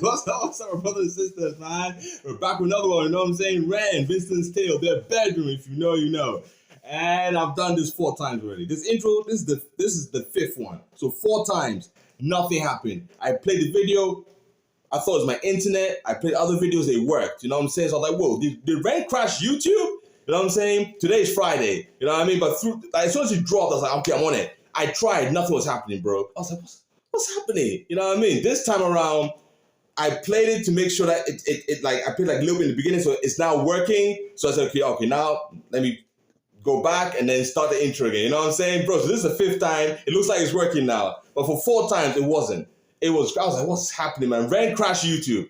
What's up, brothers and sisters, man? We're back with another one, you know what I'm saying? Ren, Vincent's Tale, their bedroom, if you know, you know. And I've done this 4 times already. This intro, this is the 5th one. So 4 times, nothing happened. I played the video, I thought it was my internet. I played other videos, they worked, you know what I'm saying? So I was like, whoa, did Ren crash YouTube? You know what I'm saying? Today's Friday, you know what I mean? But as soon as it dropped, I was like, okay, I'm on it. I tried, nothing was happening, bro. I was like, what's happening? You know what I mean? This time around, I played it to make sure that I played like a little bit in the beginning, so it's now working. So I said, okay, now let me go back and then start the intro again. You know what I'm saying? Bro, so this is the 5th time. It looks like it's working now. But for 4 times, it wasn't. I was like, what's happening, man? Ren crashed YouTube.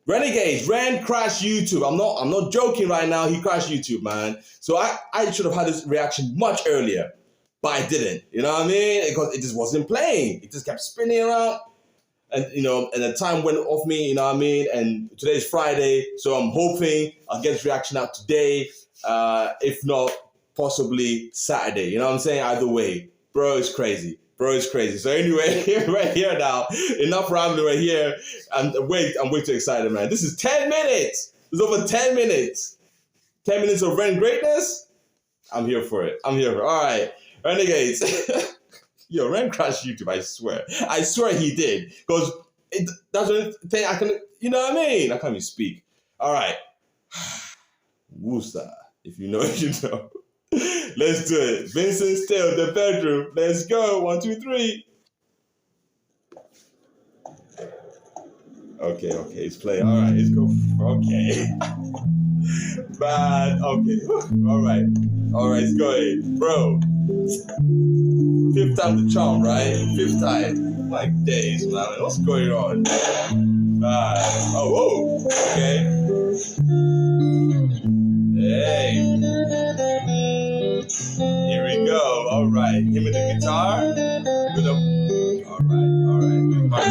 Renegades, Ren crashed YouTube. I'm not joking right now. He crashed YouTube, man. So I should have had this reaction much earlier. But I didn't, you know what I mean? Because it just wasn't playing. It just kept spinning around. And, you know, and the time went off me, you know what I mean? And today's Friday, so I'm hoping I'll get this reaction out today. If not, possibly Saturday. You know what I'm saying? Either way. Bro, it's crazy. So anyway, right here now. Enough rambling right here. And wait, I'm way too excited, man. This is 10 minutes. It's over 10 minutes. 10 minutes of Ren greatness? I'm here for it. All right. Renegades. Yo, Ren crashed YouTube, I swear he did. Because that's the thing I can, you know what I mean? I can't even speak. All right. Woosa, if you know, you know. Let's do it. Vincent's Tale, the bedroom. Let's go. 1, 2, 3. Okay, it's playing. All right, let's go. Okay. Bad. Okay. All right, it's going. Bro. 5th time the charm, right? 5th time. Like days, man. What's going on? Whoa. Okay. Hey. Here we go. All right. Him with the guitar. All right. With my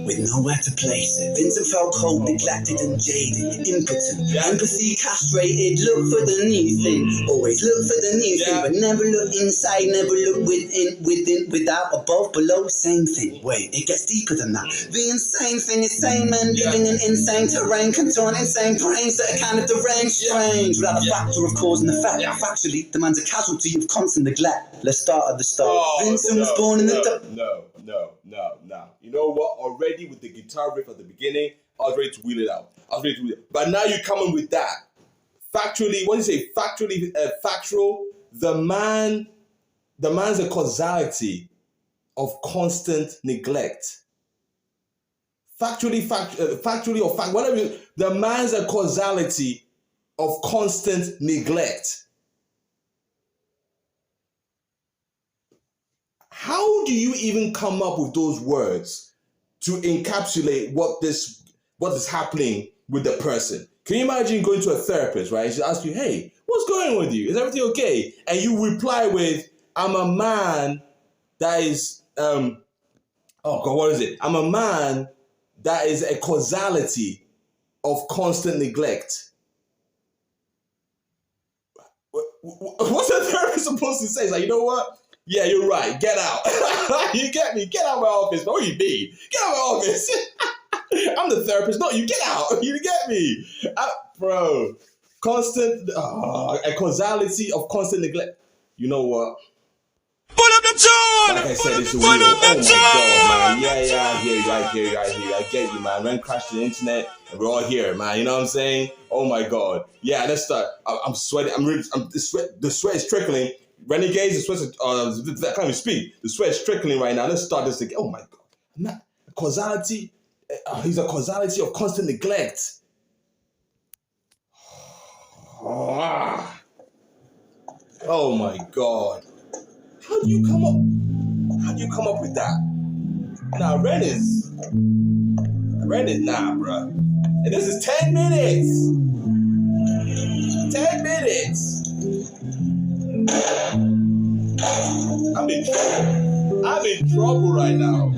with nowhere to place it. Vincent felt cold, neglected and jaded, impotent, empathy castrated. Look for the new thing, always look for the new thing, but never look inside, never look within, without, above, below, same thing. Wait, it gets deeper than that. The insane thing is sane men living in insane terrain, contouring insane brains that are kind of deranged, strange, without a factor of cause and effect. Factually, the man's a casualty of constant neglect. Let's start at the start. Vincent was born in the No. You know what? Already with the guitar riff at the beginning, I was ready to wheel it out. But now you're coming with that. Factually, what do you say? Factual. The man's a causality of constant neglect. Factually or fact, whatever. The man's a causality of constant neglect. How do you even come up with those words to encapsulate what is happening with the person? Can you imagine going to a therapist, right? She asks you, hey, what's going on with you? Is everything okay? And you reply with, I'm a man that is, I'm a man that is a causality of constant neglect. What's a therapist supposed to say? It's like, you know what? Yeah, you're right. Get out. You get me? Get out of my office. What do you mean? Get out of my office. I'm the therapist. No, you get out. You get me? Bro, constant, a causality of constant neglect. You know what? Pull up the tune! Like I said, it's a wheel. Oh my god, man. Yeah, I hear you. I get you, man. Ren crashed the internet and we're all here, man. You know what I'm saying? Oh my god. Yeah, let's start. I'm sweating. The sweat is trickling. Renegades, the sweat is, I can't even speak. The sweat is trickling right now. Let's start this again. Oh my god. Causality. He's a causality of constant neglect. Oh my god. How do you come up with that? Nah, Ren is nah, bruh. And this is 10 minutes. 10 minutes. I'm in trouble right now.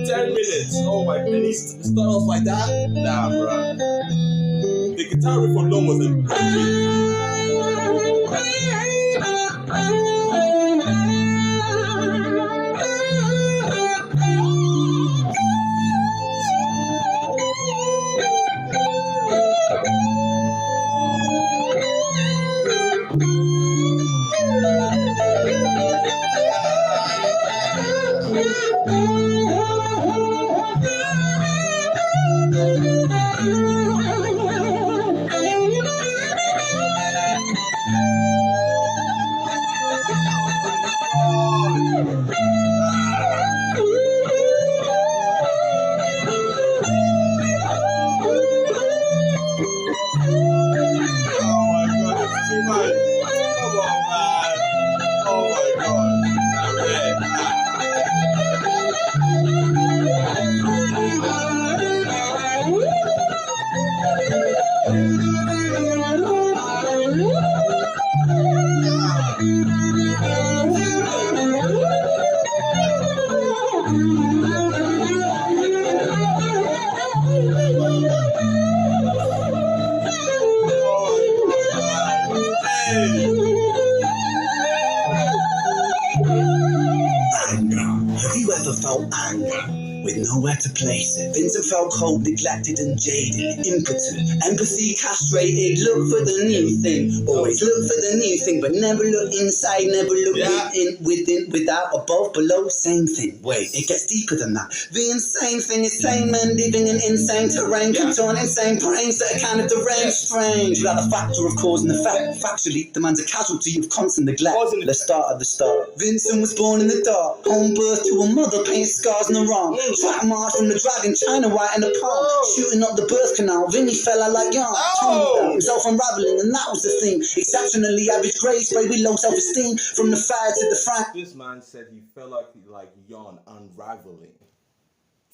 10 minutes. Oh my god. And he start off like that? Nah, bruh. The guitar riff alone was a nowhere to place it. Vincent felt cold, neglected and jaded, impotent, empathy castrated. Look for the new thing, always look for the new thing, but never look inside, never look within, without, above, below, same thing. Wait, it gets deeper than that. The insane thing is sane men living in insane terrain, contorn insane brains that are kind of deranged, strange, without a factor of cause and effect. Factually, the man's a casualty of constant neglect. Let's start at the start. Vincent was born in the dark, home birth to a mother, painted scars in the wrong. Track march from the dragon, China white in the palm, shooting up the birth canal. Vinny fell out like yarn, himself unraveling, and that was the thing. Exceptionally average grade, spray with low self-esteem, from the fire to the frank. This man said he fell out like yarn, unraveling.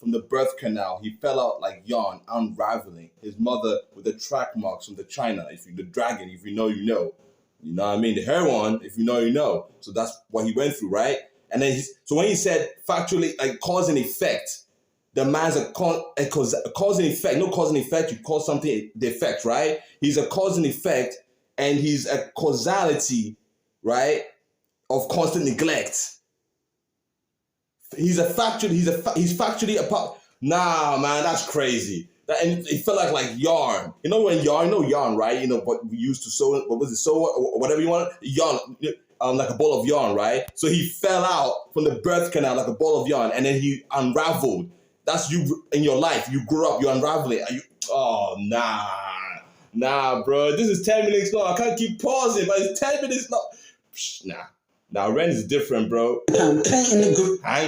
From the birth canal, he fell out like yarn, unraveling. His mother with the track marks from the China. The dragon, if you know, you know. You know what I mean? The hair one, if you know, you know. So that's what he went through, right? And then so when he said factually, like cause and effect, the man's a cause and effect. No cause and effect, you cause something the effect, right? He's a cause and effect, and he's a causality, right, of constant neglect. He's factually a part. Nah, man, that's crazy. And it felt like yarn. You know yarn, right? You know, what we used to sew. What was it? Sew or whatever you want. Yarn, like a ball of yarn, right? So he fell out from the birth canal like a ball of yarn, and then he unraveled. That's you in your life. You grew up. You unraveling. Nah, bro. This is 10 minutes long. I can't keep pausing, but it's 10 minutes long. Nah. Now, Ren is different, bro. Hang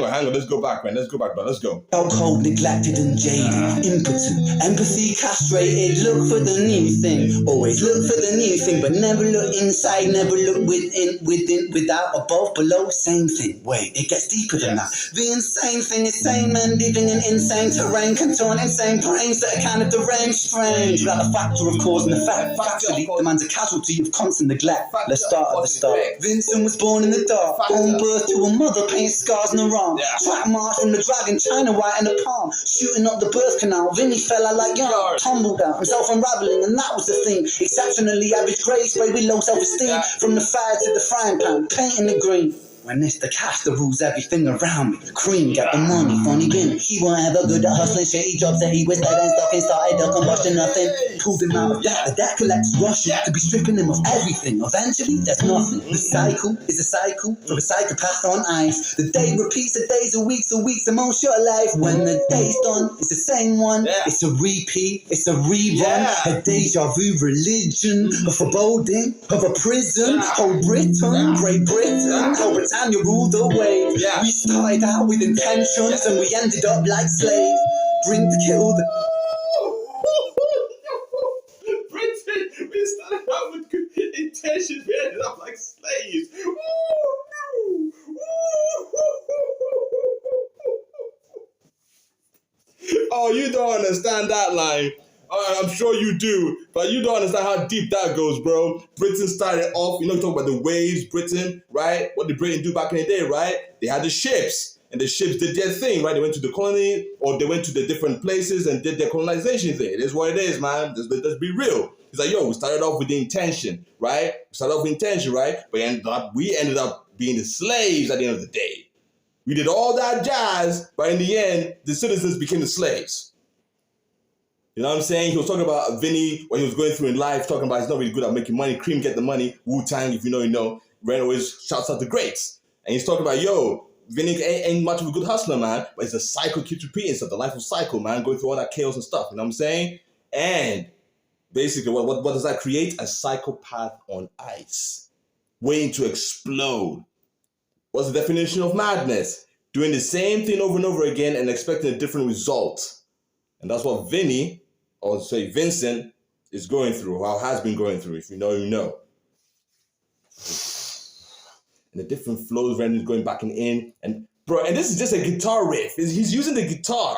on. Let's go back, man. Let's go back, bro. Let's go. Cold, neglected and jaded, impotent, empathy castrated. Look for the new thing. Always look for the new thing, but never look inside, never look within, without, above, below, same thing. Wait, it gets deeper than that. The insane thing is sane men living in insane terrain, contorn insane brains that are kind of deranged, strange, without a factor of cause and effect. Factually, the man's a casualty of constant neglect. Let's start at the start. Vincent was born in the the dark. Own birth to a mother, paint scars in her arm. Track march from the dragon, China white in the palm. Shooting up the birth canal, Vinny fell out like yarn. Tumbled out, himself unraveling, and that was the thing. Exceptionally average grade, sprayed with low self-esteem. From the fire to the frying pan, painting the green. When it's the cash that rules everything around me. Cream, get the money, funny bin. He weren't ever good at hustling, shitty jobs that he was dead and stuck and started a combustion, nothing. Pulled him out of debt, the debt collectors rushing to be stripping him of everything. Eventually, there's nothing. The cycle is a cycle for a psychopath on ice. The day repeats, the days are weeks, the most short life. When the day's done, it's the same one. It's a repeat, it's a rerun. A deja vu religion, a foreboding of a prison. Whole Britain, Great Britain, whole Britannia ruled the waves. We started out with intentions and we ended up like slaves. Drink to kill the... Britain, we started out with good intentions, we ended up like slaves. Oh, you don't understand that line. I'm sure you do, but you don't understand how deep that goes, bro. Britain started off, you know, you talk about the waves, Britain, right? What did Britain do back in the day, right? They had the ships, and the ships did their thing, right? They went to the colony, or they went to the different places and did their colonization thing. It is what it is, man. Let's be real. It's like, yo, we started off with the intention, right? But we ended up being the slaves at the end of the day. We did all that jazz, but in the end, the citizens became the slaves. You know what I'm saying? He was talking about Vinny, what he was going through in life, talking about he's not really good at making money. Cream get the money. Wu-Tang, if you know, you know. Ren always shouts out the greats. And he's talking about, yo, Vinny ain't much of a good hustler, man. But it's a cycle, keeps repeating stuff. The life of cycle, man. Going through all that chaos and stuff. You know what I'm saying? And basically, what does that create? A psychopath on ice. Waiting to explode. What's the definition of madness? Doing the same thing over and over again and expecting a different result. And that's what Vinny, or say Vincent, is going through, or has been going through. If you know, you know. And the different flows, Ren is going back and in. And bro, and this is just a guitar riff. He's using the guitar.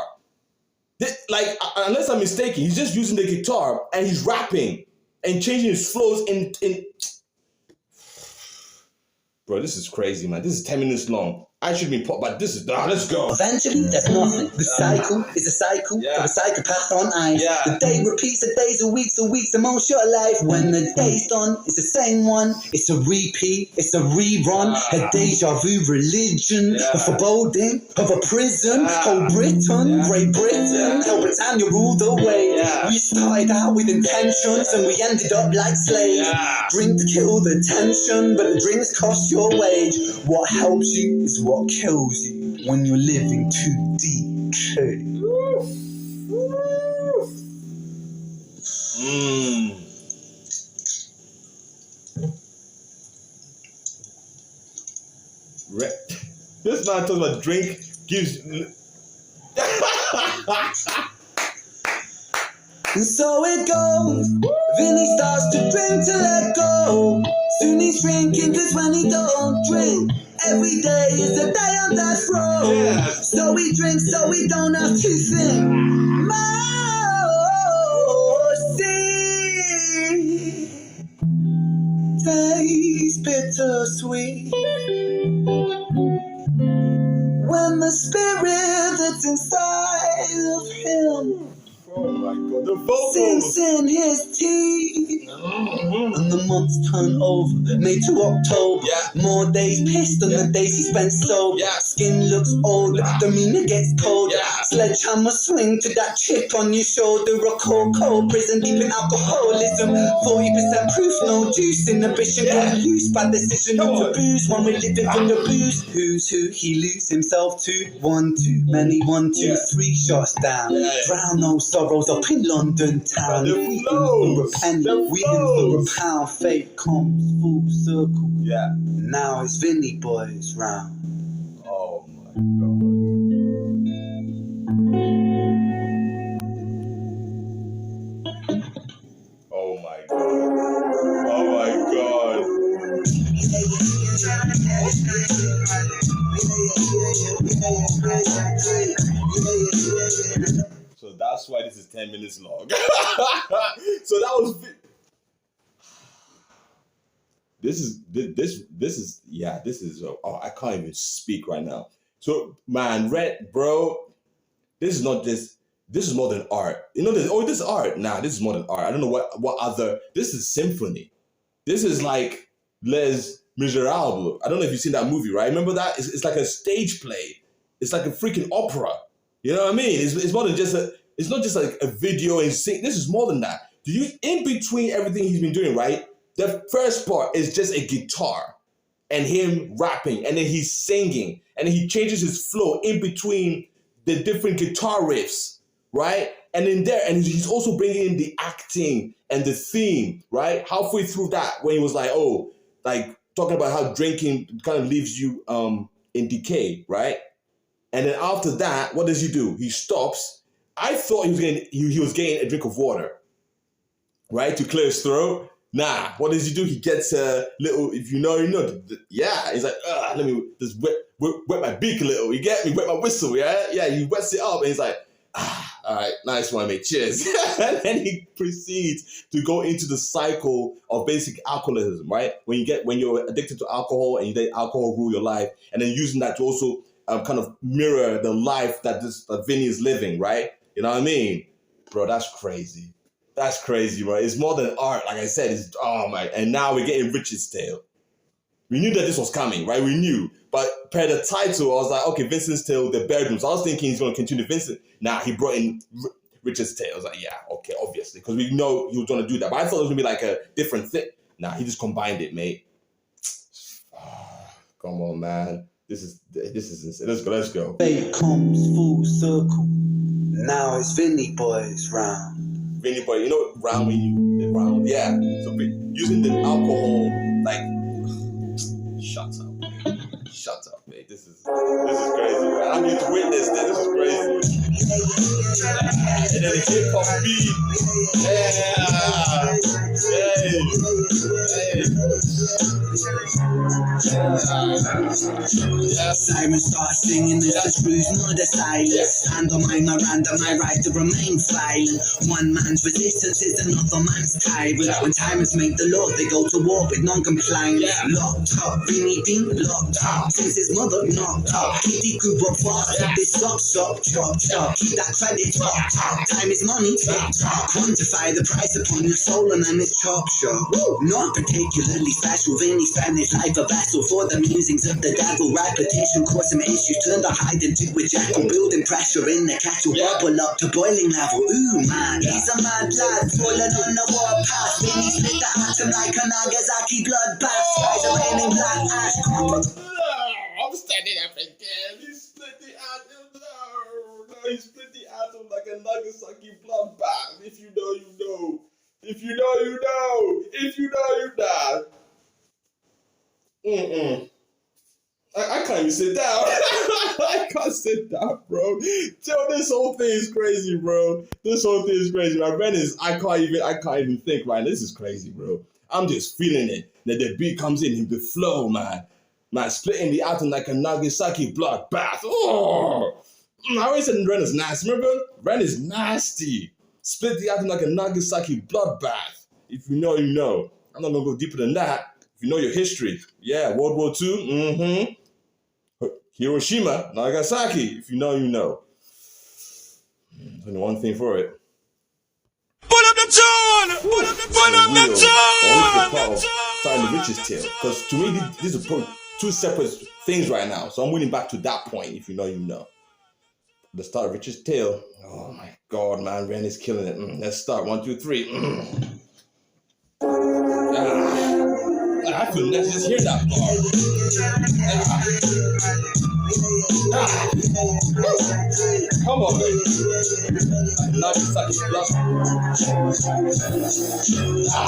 Unless I'm mistaken, he's just using the guitar and he's rapping and changing his flows in. Bro, this is crazy, man. This is 10 minutes long. I should be pop, but this is, let's go. Eventually, there's nothing. The cycle is a cycle for a psychopath on ice. The day repeats, the days are weeks, the most short life. When the day's done, it's the same one. It's a repeat, it's a rerun. A deja vu religion, a foreboding of a prison. Whole Britain, Great Britain, whole Britannia ruled the waves. We started out with intentions and we ended up like slaves. Drink to kill the tension, but the drinks cost your wage. What helps you is what kills you when you're living too deep. This man talks about drink gives. And so it goes. Vinny starts to drink to let go. Soon he's drinking, cause when he don't drink, every day is a day on death row. So we drink so we don't have to think. Mercy tastes bittersweet when the spirit that's inside of him sinks in his teeth. And the months turn over, May to October. More days pissed than the days he spent sober. Skin looks older, demeanor gets colder. Sledgehammer swing to that chip on your shoulder. A cold prison deep in alcoholism. 40% proof, no juice, inhibition. Got loose, bad decision, no taboos. When we're living from the booze. Who's who he lose himself to? One too many, 1, 2, 3 shots down. Drown those sorrows up in London town. We for a penny, we for a pound. Fate comes full circle. Now it's Vinny boys round. Oh my god. Oh my god. Oh my god. So that's why this is 10 minutes long. So that was. This is oh, I can't even speak right now. So man, bro, this is not just, this is more than art. You know, this is art. Nah, this is more than art. I don't know what other, this is symphony. This is like Les Miserables. I don't know if you've seen that movie, right? Remember that? It's like a stage play. It's like a freaking opera. You know what I mean? It's more than just it's not just like a video and sing. This is more than that. In between everything he's been doing, right? The first part is just a guitar and him rapping, and then he's singing, and then he changes his flow in between the different guitar riffs, right? And in there, and he's also bringing in the acting and the theme, right? Halfway through that, when he was like, oh, like talking about how drinking kind of leaves you in decay, right? And then after that, what does he do? He stops. I thought he was getting a drink of water, right, to clear his throat. Nah, what does he do? He gets a little, if you know, yeah. He's like, let me just wet my beak a little. You get me? Wet my whistle, yeah? Yeah, he wets it up and he's like, all right, nice one, mate. Cheers. And then he proceeds to go into the cycle of basic alcoholism, right? When you're addicted to alcohol and you let alcohol rule your life, and then using that to also kind of mirror the life that Vinny is living, right? You know what I mean? Bro, that's crazy. That's crazy, bro. It's more than art. Like I said, it's, oh my, and now we're getting Vincent'stale. We knew that this was coming, right? We knew. But per the title, I was like, okay, Vincent'stale, the bedrooms. I was thinking he's going to continue Vincent. Nah, he brought in Vincent'stale. I was like, yeah, okay, obviously. Because we know he was going to do that. But I thought it was going to be like a different thing. Nah, he just combined it, mate. Oh, come on, man. This is insane. Let's go. Fate comes full circle. Now it's Vinny Boy's round. Vinny Boy, you know, round, yeah. So using the alcohol, like, shut up, mate. This is crazy, man. I'm here to witness this. This is crazy. And then the hip hop beat, Simon starts singing as the screws mother silent. Stand on my Miranda, my right to remain silent. One man's resistance is another man's tyrant. When tyrants make the law, they go to war with non-compliant. Locked up, Vinny being locked up since his mother knocked up. Kitty grew up fast, this stop, chop. Keep that credit top. Time is money, tick-tock. Quantify the price upon your soul and then it's chop shop. Not particularly special, Vinny spent his life a battle for the musings of the devil. Repetition caused some issues, turned the hide into a jackal. Building pressure in the kettle, bubble up to boiling level. Ooh man, he's a mad lad, falling on the warpath. Vinny split the atom like a Nagasaki bloodbath. Skies are raining black ash. I'm standing up again. He split the atom. No, he split the atom like a Nagasaki bloodbath. If you know, you know. If you know, you know. If you know, you know. I can't even sit down. I can't sit down, bro. This whole thing is crazy, bro. This whole thing is crazy. My friend is, I can't even think, right? This is crazy, bro. I'm just feeling it. Then the beat comes in, the flow, man. Man, splitting the atom like a Nagasaki bloodbath. Oh, I always said Ren is nasty. Remember? Ren is nasty. Split the atom like a Nagasaki bloodbath. If you know, you know. I'm not gonna go deeper than that. If you know your history, yeah, World War II, Hiroshima, Nagasaki. If you know, you know. There's only one thing for it. Pull up the tune! Pull up the tune! Starting the Vincent'stale, because to me these are two separate things right now. So I'm winning back to that point. If you know, you know. The start of Vincent'stale. Oh my God, man, Ren is killing it. Let's start. 1, 2, 3. I feel nice just hear that bar. Come on, baby.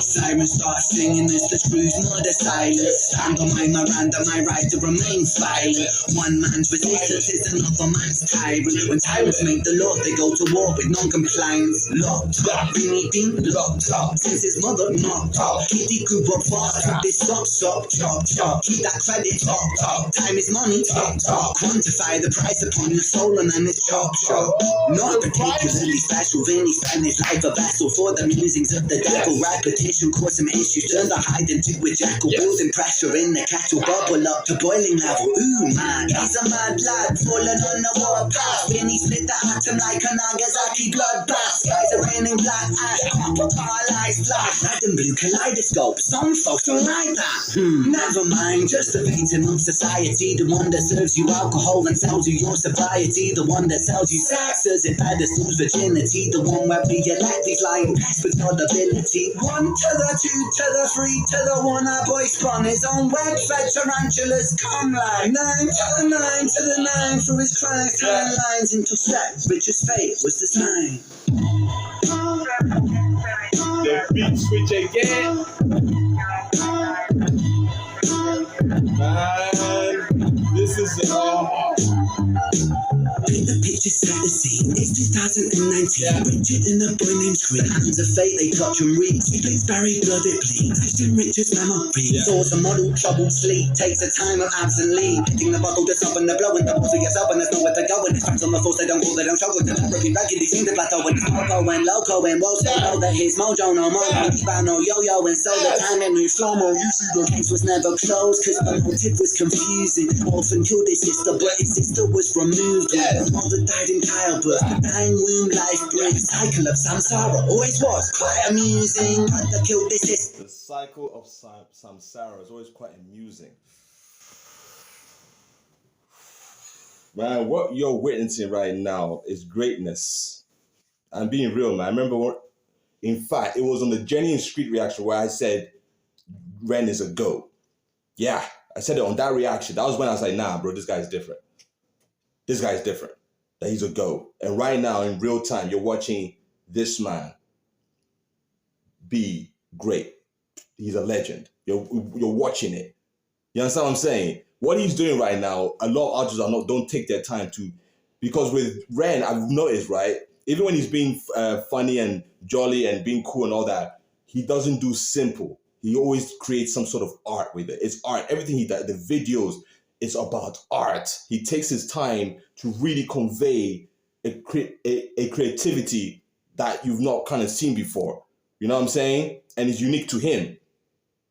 Simon starts singing as the screws mother silent. Stand on my Miranda, my right to remain silent. One man's resistance is another man's tyrant. When tyrants make the law, they go to war with non-compliance. Locked up, Vinny being locked up since his mother knocked up. Kitty grew up fast, this stop, chop. Keep that credit top. Time is money, tick-tock. justify the price upon your soul, and then it's chop shop. Not particularly special, Vinny spent his life a vessel for the musings of the devil. Repetition caused some issues, turned the hide into a jackal. Building pressure in the kettle, bubble up to boiling level. Ooh man, he's a mad lad, falling on the warpath. Vinny split the atom like a Nagasaki bloodbath. Skies are raining black ash, copper paralyzed black. Red and blue kaleidoscope, some folks don't like that. Never mind, just a victim of society. The one that serves you alcohol and sells you your sobriety. The one that sells you sex as it pedestals virginity. The one where we elect these lying pests with no ability. 1 to the 2 to the 3 to the 1. Our boy spun his own web-fed tarantulas. Come like 9 to the 9 to the 9 through his cries. Turn lines into steps, which his fate was designed. The beat switch again. Man, this is Paint the picture, set the scene. It's 2019. Richard and a boy named Scream. Hands of fate, they touch and read. Splits buried, blood it bleeds. Christian Richard's memory. Thoughts a model, troubled sleep. Takes a time of absent leave. Hitting the bottle, just up and the blowing. The balls of yourself and there's nowhere to go. And it's facts on the force, they don't call, they don't show. With the therapy raggedy, seem to plateau. And it's moco and loco and woe. So know that his mojo no more. Keep no yo-yo. And so the time it moves slow-mo. You see the case was never closed. Cause the motive was confusing. Orphan killed his sister, but his sister was removed. Mother died in childbirth, the dying womb life brings. Cycle of samsara always was quite amusing. Mother killed this sister. the cycle of samsara is always quite amusing. Man, what you're witnessing right now is greatness. I'm being real, man. I remember, in fact, it was on the Jenny and Street reaction where I said Ren is a GOAT. Yeah, I said it on that reaction. That was when I was like, nah, bro, this guy's different. This guy's different. That he's a GOAT. And right now, in real time, you're watching this man be great. He's a legend. You're watching it. You understand what I'm saying? What he's doing right now, a lot of artists don't take their time to, because with Ren, I've noticed, right? Even when he's being funny and jolly and being cool and all that, he doesn't do simple. He always creates some sort of art with it. It's art. Everything he does, the videos, it's about art. He takes his time to really convey a creativity that you've not kind of seen before. You know what I'm saying? And it's unique to him.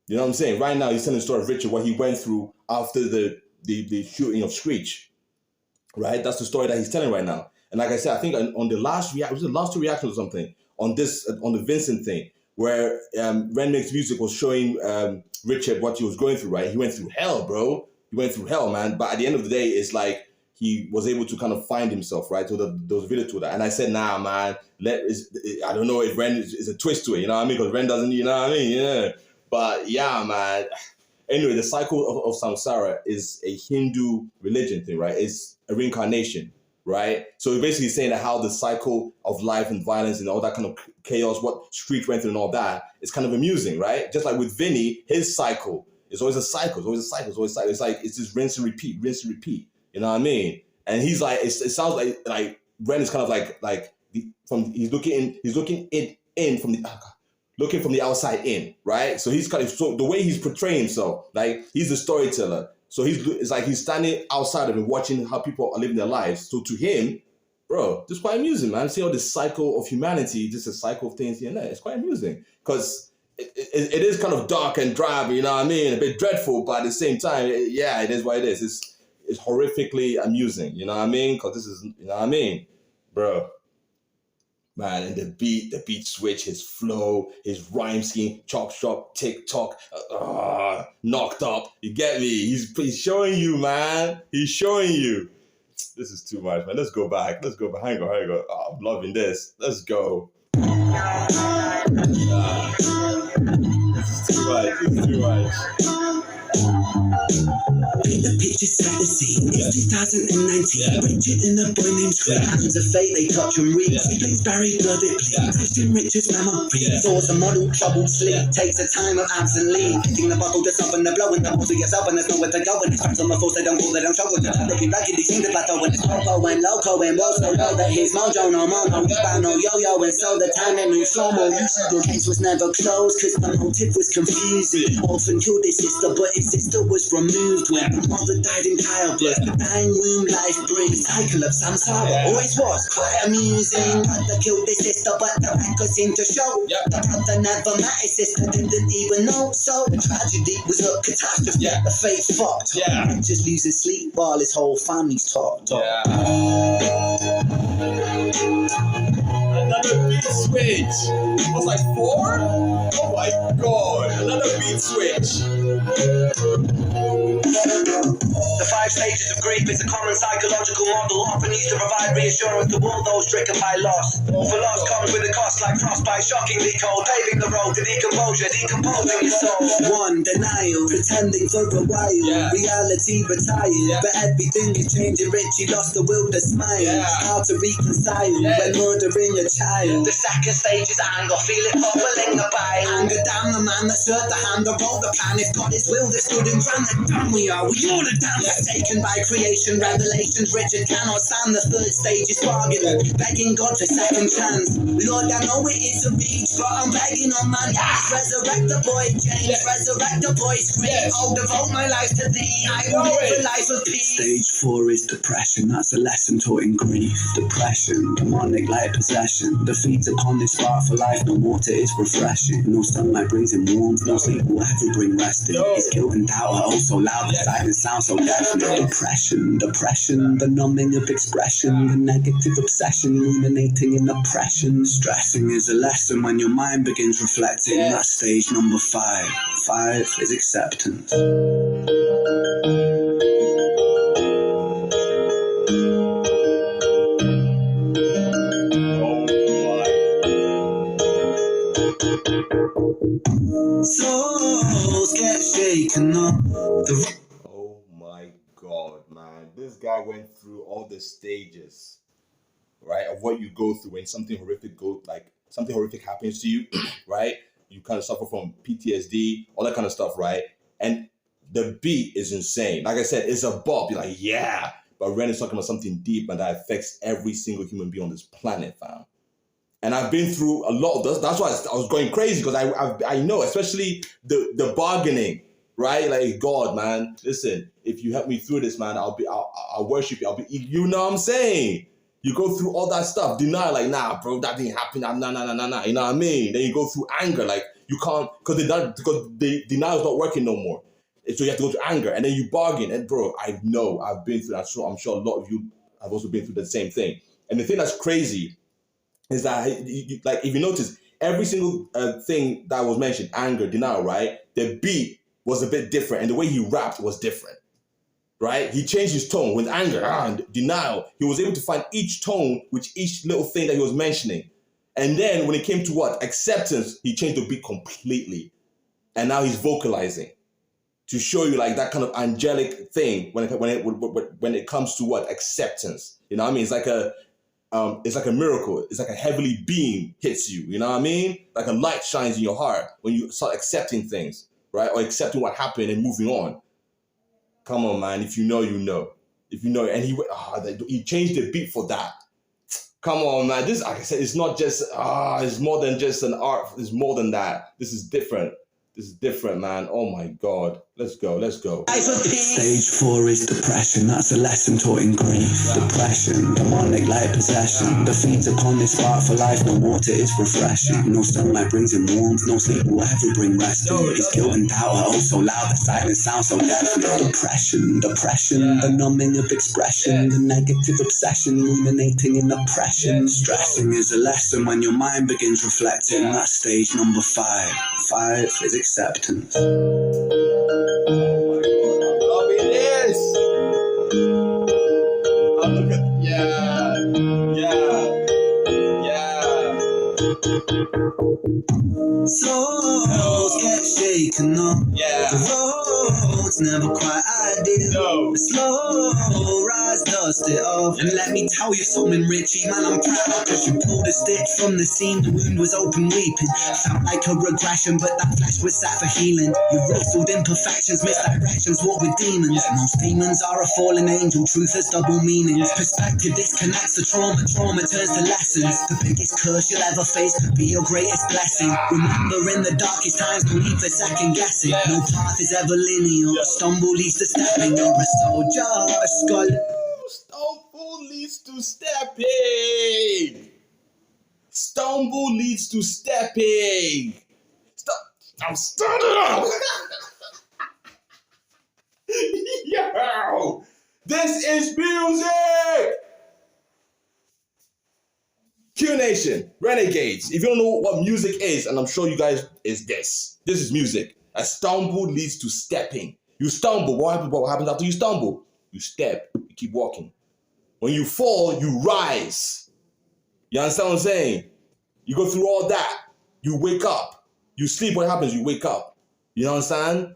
You know what I'm saying? Right now, he's telling the story of Richard, what he went through after the shooting of Screech. Right? That's the story that he's telling right now. And like I said, I think on the last was the last two reactions or something on the Vincent thing, where Ren Makes Music was showing Richard what he was going through. Right? He went through hell, bro. He went through hell, man. But at the end of the day, it's like he was able to kind of find himself, right? So there was a video to that. And I said, nah, man, I don't know if Ren is a twist to it, you know what I mean? Because Ren doesn't, you know what I mean? Yeah. But yeah, man. Anyway, the cycle of samsara is a Hindu religion thing, right? It's a reincarnation, right? So it's basically saying that how the cycle of life and violence and all that kind of chaos, what Screech went through and all that, is kind of amusing, right? Just like with Vinny, his cycle. It's always a cycle. It's always a cycle. It's always a cycle. It's like it's just rinse and repeat. You know what I mean? And he's like, it sounds like Ren is kind of like he's looking from the outside in, right? So he's kind of, so the way he's portraying himself, like he's a storyteller. So it's like he's standing outside of it, watching how people are living their lives. So to him, bro, this is quite amusing, man. See all this cycle of humanity, just a cycle of things here and there. It's quite amusing because it is kind of dark and drab, you know what I mean? A bit dreadful, but at the same time, yeah, it is what it is. It's horrifically amusing, you know what I mean? Because this is, you know what I mean? Bro. Man, and the beat switch, his flow, his rhyme scheme, chop, tick-tock, knocked up. You get me? He's showing you, man. He's showing you. This is too much, man. Let's go back. Hang on. Oh, I'm loving this. Let's go. This is too much. Paint the picture, set the scene. It's 2019. Richard and a boy named Screech. Hands of fate, they touch and read. Splits buried, blood it bleeds. Christian Richard's memory. Thoughts a model, troubled sleep. Takes a time of absent leave. Hitting the bottle, just up and the blowing. The balls of yourself and there's nowhere to go. And it's facts on the force, they don't call, they don't show. With the therapy raggedy, seem to plateau. And it's popo and loco and woe. So know that his mojo no more. No rebound, no yo-yo. And so the time it moves slow-mo. The case was never closed, cause the motive was confusing. Orphan killed his sister, but his sister father was removed when the mother died in childbirth. The dying womb life brings cycle of samsara. Always was quite amusing. Mother killed his sister, but the record seemed to show. The brother never met his sister, didn't even know. So the tragedy was a catastrophe. The fate fucked. Just loses sleep while his whole family's talked. Another beat switch. Was like 4? Oh my god. Another beat switch. The 5 stages of grief is a common psychological model, often used to provide reassurance to all those stricken by loss. For loss comes with a cost like frostbite, shockingly cold, paving the road to decomposure, decomposing your soul. 1. Denial, pretending for a while, reality retired, but everything is changing. Richie lost the will to smile, how to reconcile when murdering a child. The 2nd stage is anger, feel it bubbling the bile. Anger down the man that served the hand that wrote the plan. If God is will that stood and ran the damn we are all the damn taken by creation, revelations. Richard cannot stand. The 3rd stage is bargaining, begging God for second chance. Lord, I know it is a reach, but I'm begging on man. Resurrect the boy James, resurrect the boy Scream. I'll devote my life to thee, I will live a life of peace. Stage 4 is depression, that's a lesson taught in grief. Depression, demonic like possession, defeats upon this spark for life. No water is refreshing, no sunlight brings him warmth, no sleep will ever bring rest in. His guilt and doubt are oh so loud, the silence sounds so deafening. Depression, the numbing of expression, the negative obsession ruminating in oppression. Stressing is a lesson when your mind begins reflecting. That's stage number 5. 5 is acceptance. Souls get shaken up. Oh my god, man. This guy went through all the stages, right, of what you go through when something horrific happens to you, right? You kind of suffer from PTSD, all that kind of stuff, right? And the beat is insane. Like I said, it's a bop. You're like, yeah. But Ren is talking about something deep and that affects every single human being on this planet, fam. And I've been through a lot of this. That's why I was going crazy, because I know, especially the bargaining, right? Like, God, man, listen, if you help me through this, man, I'll worship you. You know what I'm saying? You go through all that stuff, deny, like, nah, bro, that didn't happen. Nah. You know what I mean? Then you go through anger, like, you can't, because the denial's not working no more. So you have to go to anger, and then you bargain. And bro, I know, I've been through that. So I'm sure a lot of you have also been through the same thing. And the thing that's crazy is that, like, if you notice, every single thing that was mentioned, anger, denial, right? The beat was a bit different, and the way he rapped was different, right? He changed his tone with anger and denial. He was able to find each tone with each little thing that he was mentioning. And then when it came to acceptance, he changed the beat completely. And now he's vocalizing to show you, like, that kind of angelic thing when it comes to acceptance. You know what I mean? It's like a miracle. It's like a heavenly beam hits you. You know what I mean? Like a light shines in your heart when you start accepting things, right? Or accepting what happened and moving on. Come on, man. If you know, you know. If you know, and he changed the beat for that. Come on, man. This, like I said, it's not just it's more than just an art. It's more than that. This is different. This is different, man. Oh my God. Let's go. Stage 4 is depression. That's a lesson taught in grief. Depression, demonic like possession, defeats upon this spark for life. No water is refreshing. No sunlight brings him warmth. No sleep will ever bring rest. His guilt and doubt are oh so loud. The silence sounds so deafening. Depression, the numbing of expression, the negative obsession ruminating in oppression. Stressing is a lesson when your mind begins reflecting. That's stage number 5. 5 is acceptance. Oh my God, I'm loving this. Oh, look at, Souls get shaken up. The road's never quite do. No. Slow rise, dust it off. And let me tell you something, Richie, man, I'm proud. Cause you pulled a stitch from the seam, the wound was open weeping. Felt like a regression, but that flesh was set for healing. You wrestled imperfections, misdirections, what with demons. Most demons are a fallen angel, truth has double meanings. Perspective disconnects the trauma, trauma turns to lessons. The biggest curse you'll ever face could be your greatest blessing. Remember, in the darkest times, no need for second guessing. No path is ever linear, stumble leads to stepping. You're a soldier, a scholar. Stumble leads to stepping. Stumble leads to stepping. I'm starting up. Yo, this is music. Q Nation, Renegades. If you don't know what music is, and I'm sure you guys is this. This is music. A stumble leads to stepping. You stumble. What happens after you stumble? You step. You keep walking. When you fall, you rise. You understand what I'm saying? You go through all that. You wake up. You sleep. What happens? You wake up. You know what I'm saying?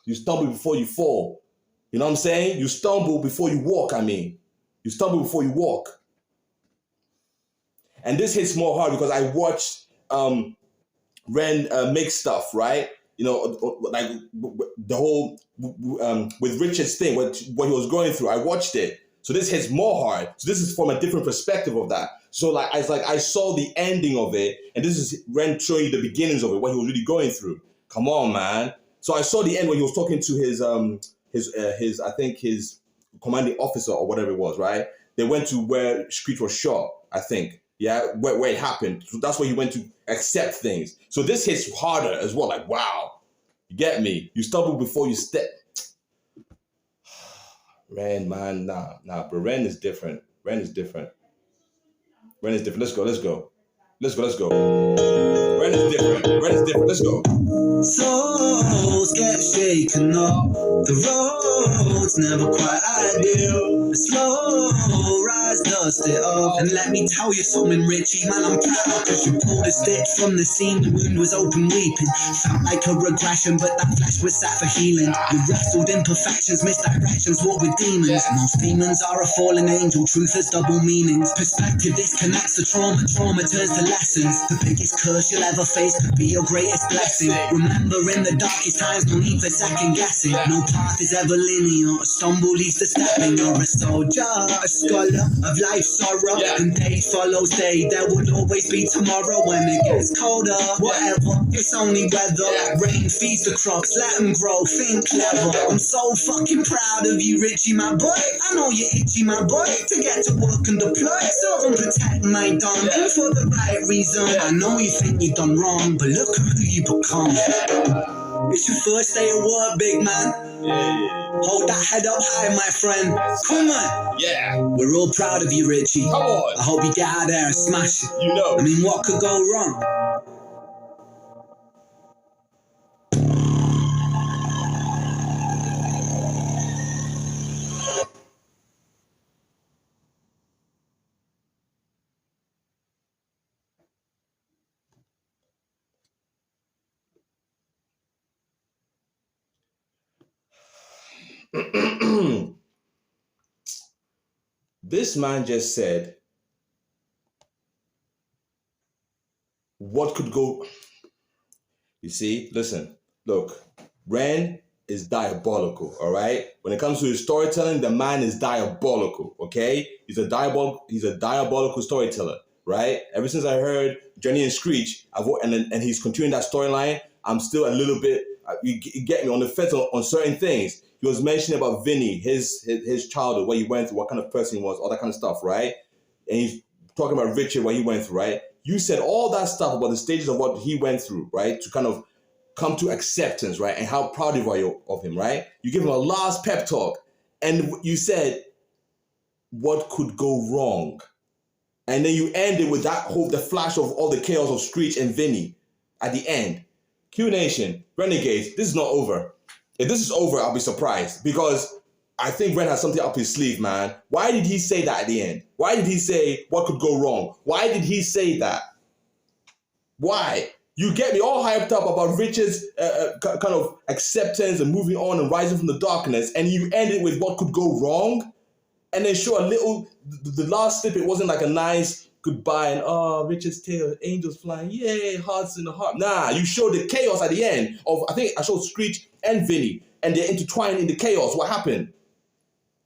You stumble before you fall. You know what I'm saying? You stumble before you walk, You stumble before you walk. And this hits more hard because I watched Ren make stuff, right? You know, like the whole with Richard's thing, what he was going through. I watched it, so this hits more hard. So this is from a different perspective of that. So like I saw the ending of it, and this is Ren showing you the beginnings of it, what he was really going through. Come on, man. So I saw the end when he was talking to his I think his commanding officer or whatever it was, right? They went to where Screech was shot, I think. Yeah, where it happened. So that's where he went to accept things. So this hits harder as well. Like, wow, you get me? You stumble before you step. Ren, man, nah, but Ren is different. Ren is different. Let's go. Ren is different. Let's go. Souls get shaken up. The road's never quite ideal. Slow rise, dust it off. And let me tell you something, Richie, man, I'm proud. Cause you pulled a stitch from the seam, the wound was open weeping. Felt like a regression, but that flesh was set for healing. You wrestled imperfections, misdirections, what with demons. Most demons are a fallen angel, truth has double meanings. Perspective disconnects the trauma, trauma turns to lessons. The biggest curse you'll ever face could be your greatest blessing. Remember, in the darkest times, no need for second guessing. No path is ever linear, a stumble leads to stepping. You're a soldier, a scholar of life's sorrow. And day follows day, there will always be tomorrow. When it gets colder, whatever, it's only weather. Rain feeds the crops, let them grow, think clever. I'm so fucking proud of you, Richie, my boy. I know you're itchy, my boy, to get to work and deploy. So and protect my dom, and for the right reason. I know you think you've done wrong, but look at who you become. It's your first day of work, big man. Hold that head up high, my friend. Come on. Yeah. We're all proud of you, Richie. Come on. I hope you get out there and smash it. You know. I mean, what could go wrong? This man just said, what could go? You see, listen, look, Ren is diabolical, all right? When it comes to his storytelling, the man is diabolical, okay? He's a diabolical storyteller, right? Ever since I heard Johnny and Screech, and he's continuing that storyline, I'm still a little bit, you get me, on the fence on certain things. He was mentioning about Vinny, his childhood, what he went through, what kind of person he was, all that kind of stuff, right? And he's talking about Richard, what he went through, right? You said all that stuff about the stages of what he went through, right? To kind of come to acceptance, right? And how proud you are of him, right? You give him a last pep talk, and you said, what could go wrong? And then you ended with that whole, the flash of all the chaos of Screech and Vinny at the end. Q Nation, Renegades, this is not over. If this is over, I'll be surprised, because I think Ren has something up his sleeve, man. Why did he say that at the end? Why did he say what could go wrong? Why did he say that? Why? You get me all hyped up about Richard's kind of acceptance and moving on and rising from the darkness, and you end it with what could go wrong, and then show a little. The last snippet wasn't like a nice goodbye and Richard's tale, angels flying, yay, hearts in the heart. Nah, you show the chaos at the end of. I think I showed Screech and Vinny, and they're intertwined in the chaos. What happened?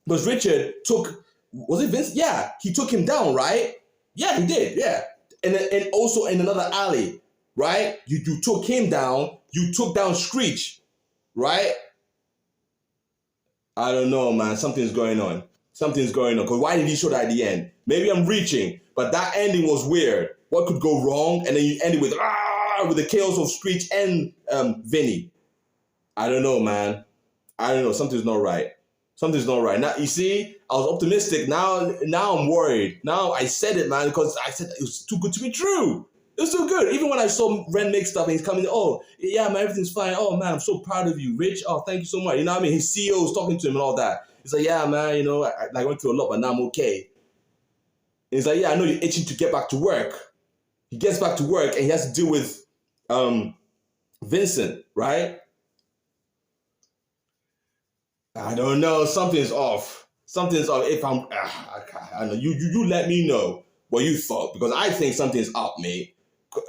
Because Richard took. Was it Vince? Yeah, he took him down, right? Yeah, he did. Yeah, and also in another alley. Right? You took him down. You took down Screech. Right? I don't know, man. Something's going on. Something's going on. Because why did he show that at the end? Maybe I'm reaching, but that ending was weird. What could go wrong? And then you end it with the chaos of Screech and Vinny. I don't know, man. I don't know. Something's not right. Something's not right. Now, you see, I was optimistic. Now I'm worried. Now I said it, man, because I said it was too good to be true. It was so good. Even when I saw Ren make stuff and he's coming, oh, yeah, man, everything's fine. Oh, man, I'm so proud of you, Rich. Oh, thank you so much. You know what I mean? His CEO is talking to him and all that. He's like, yeah, man, you know, I went through a lot, but now I'm okay. And he's like, yeah, I know you're itching to get back to work. He gets back to work and he has to deal with Vincent, right? I don't know. Something's off. Something's off. If I'm, I know. You let me know what you thought, because I think something's up, mate.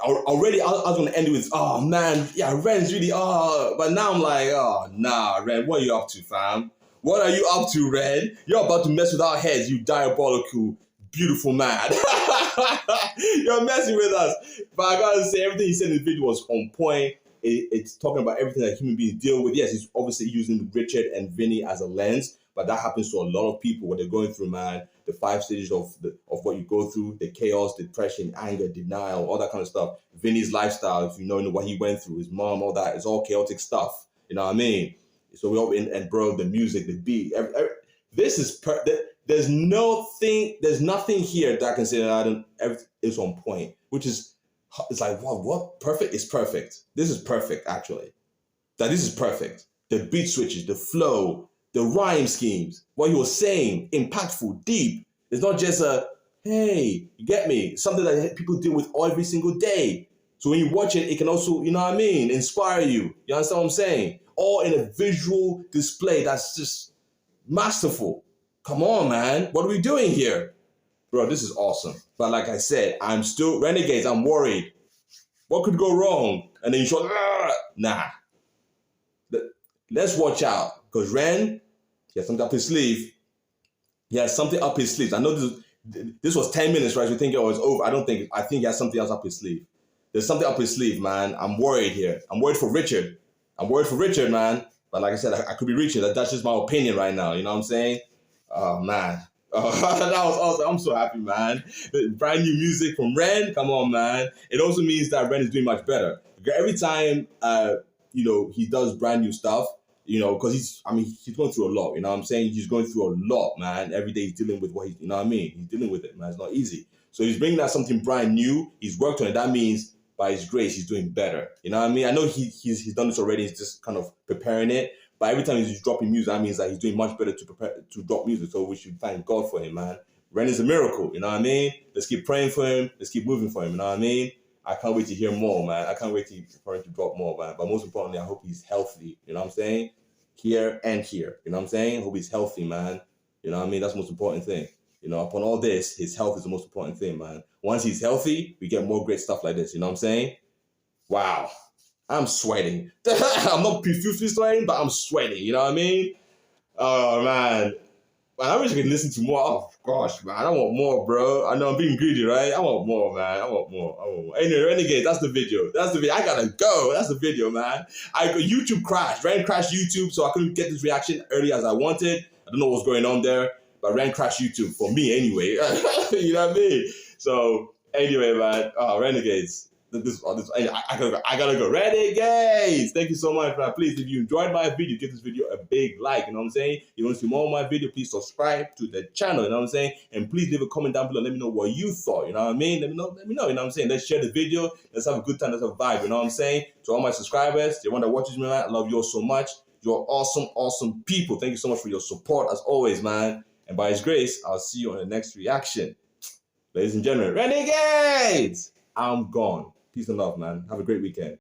Already, I was going to end it with, oh, man, yeah, Ren's really, but now I'm like, oh, nah, Ren, what are you up to, fam? What are you up to, Ren? You're about to mess with our heads, you diabolical, beautiful man. You're messing with us. But I gotta say, everything he said in the video was on point. It's talking about everything that human beings deal with. Yes, he's obviously using Richard and Vinny as a lens, but that happens to a lot of people, what they're going through, man. The 5 stages of what you go through, the chaos, depression, anger, denial, all that kind of stuff. Vinny's lifestyle, if you know what he went through, his mom, all that, it's all chaotic stuff. You know what I mean? So we all and bro, the music, the beat, this is there's nothing here that I can say that everything is on point, which is, it's like, what perfect is perfect. This is perfect, actually. This is perfect. The beat switches, the flow, the rhyme schemes, what he was saying, impactful, deep. It's not just a, hey, you get me? Something that people deal with every single day. So when you watch it, it can also, you know what I mean, inspire you. You understand what I'm saying? All in a visual display that's just masterful. Come on, man. What are we doing here? Bro, this is awesome. But like I said, I'm still, Renegades, I'm worried. What could go wrong? And then you show, nah. Let's watch out. Because Ren, he has something up his sleeve. He has something up his sleeve. I know this was 10 minutes, right? You think it was over. I think he has something else up his sleeve. There's something up his sleeve, man. I'm worried here. I'm worried for Richard. Man. But like I said, I could be reaching. That's just my opinion right now. You know what I'm saying? Oh, man. Oh, that was awesome. I'm so happy, man. Brand new music from Ren. Come on, man. It also means that Ren is doing much better. Every time, he does brand new stuff, because he's going through a lot, you know what I'm saying? He's going through a lot, man. Every day he's dealing with what you know what I mean? He's dealing with it, man. It's not easy. So he's bringing out something brand new. He's worked on it. That means by his grace, he's doing better. You know what I mean? I know he's done this already. He's just kind of preparing it. But every time he's dropping music, that means that he's doing much better to prepare to drop music. So we should thank God for him, man. Ren is a miracle, you know what I mean? Let's keep praying for him. Let's keep moving for him, you know what I mean? I can't wait to hear more, man. I can't wait for him to drop more, man. But most importantly, I hope he's healthy, you know what I'm saying? Here and here, you know what I'm saying? I hope he's healthy, man. You know what I mean? That's the most important thing. Upon all this, his health is the most important thing, man. Once he's healthy, we get more great stuff like this, you know what I'm saying? Wow. I'm sweating. I'm not profusely sweating, but I'm sweating, you know what I mean? Oh, man. I wish I could listen to more. Oh, gosh, man. I want more, bro. I know I'm being greedy, right? I want more, man. I want more. Anyway, Renegade, that's the video. I gotta go. That's the video, man. YouTube crashed. Ren crashed YouTube, so I couldn't get this reaction early as I wanted. I don't know what's going on there, but Ren crashed YouTube for me anyway. You know what I mean? So, anyway, man. Renegades. I gotta go. Renegades! Thank you so much, man. Please, if you enjoyed my video, give this video a big like, you know what I'm saying? If you want to see more of my video, please subscribe to the channel, you know what I'm saying? And please leave a comment down below. Let me know what you thought, you know what I mean? Let me know, you know what I'm saying? Let's share the video. Let's have a good time. Let's have a vibe, you know what I'm saying? To all my subscribers, the one that watches me, man, I love you all so much. You're awesome, awesome people. Thank you so much for your support, as always, man. And by His grace, I'll see you on the next reaction. Ladies and gentlemen, Renegades! I'm gone. Peace and love, man. Have a great weekend.